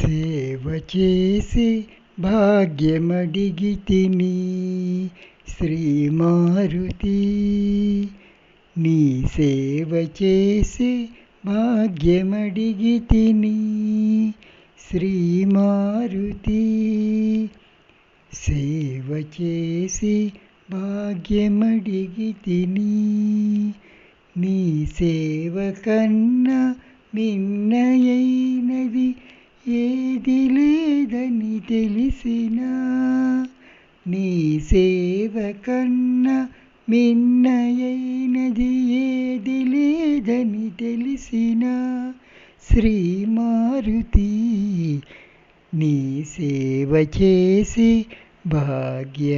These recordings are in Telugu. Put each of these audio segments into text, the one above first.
సేవ చేసి భాగ్యమడిగితిని శ్రీ మారుతి. నీ సేవ చేసి భాగ్యమడిగితిని శ్రీ మారుతి. సేవ చేసి భాగ్యమడిగితిని నీ సేవ కన్నా మిన్నయైనది ఏది లేదని తెలిసినా, నీ సేవ కన్నా మిన్నయైనది ఏది లేదని తెలిసినా, శ్రీ మారుతి నీ సేవ చేసి భాగ్యమడిగితిని.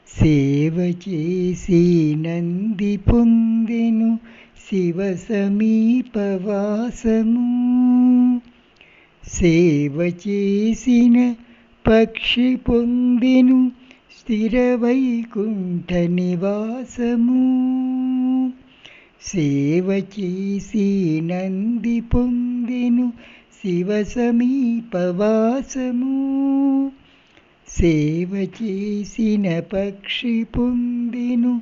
సేవ చేసి నంది పొందెను శివ సమీపవాసము, సేవ చేసిన పక్షి పొందెను స్థిర వైకుంఠ నివాసము. సేవ చేసి నంది పొందెను శివ సమీపవాసము, సేవ చేసిన పక్షి పొందెను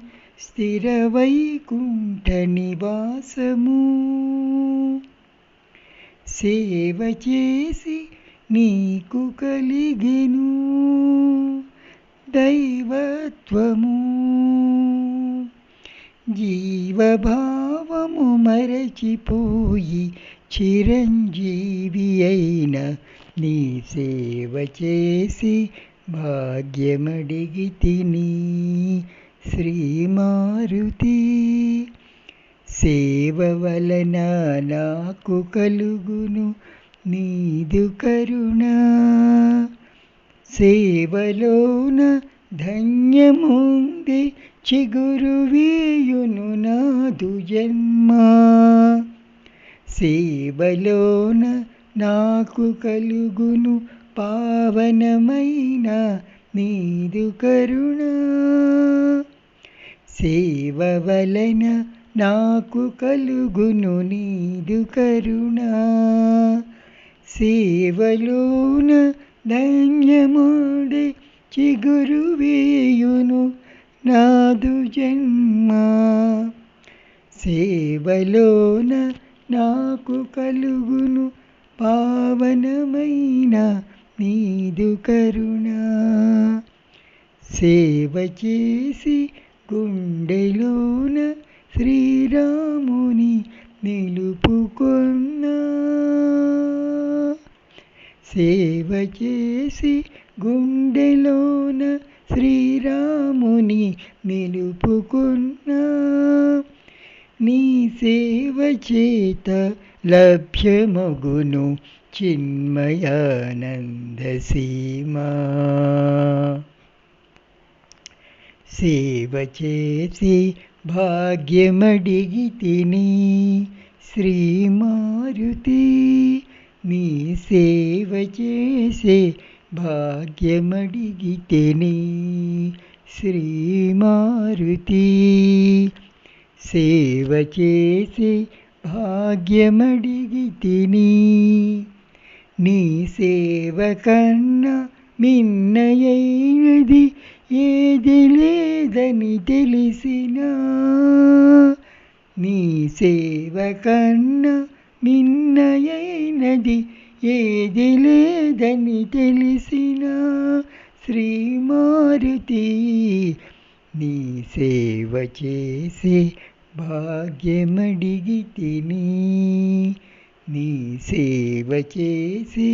స్థిర వైకుంఠ నివాసము. సేవ చేసి నీకు కలిగెను దైవత్వము, జీవభావము మరచిపోయి చిరంజీవి అయిన నీ సేవ చేసి భాగ్యమడిగితిని శ్రీ మారుతి. సేవ వలన నాకు కలుగును నీదు కరుణ, సేవలోన ధన్యముంది చిగురు వేయును నాదు జన్మ. సేవలోన నాకు కలుగును పావనమైన నీదు కరుణ, సేవ వలన నాకు కలుగును నీదు కరుణ, సేవలోన ధన్యముడి చిగురు వేయును నాదు జన్మ. సేవలోన నాకు కలుగును పావనమైన నీదు కరుణ. సేవ చేసి గుండెలోన శ్రీరాముని నిలుపుకొన్నా, సేవ చేసి గుండెలోన శ్రీరాముని నిలుపుకొన్నా, నీ సేవ చేత లభ్యమగును చిన్మయానంద సీమా. సేవ చేసి భాగ్యమడిగితిని శ్రీ మారుతి. నీ సేవ చేసి భాగ్యమడిగితిని శ్రీ మారుతి. సేవ చేసి భాగ్యమడిగితిని నీ సేవ కన్నా మిన్నయైనది ఏది లేదని తెలిసినా, నీ సేవ కన్నా మిన్నయైనది ఏది లేదని తెలిసినా, శ్రీ మారుతి నీ సేవ చేసి భాగ్యమడిగితిని నీ సేవ చేసి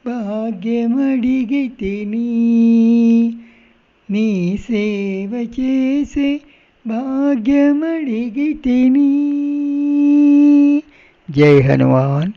భాగ్యమడిగితిని నీ సేవ చేసి భాగ్యమడిగితిని. జై హనుమాన్.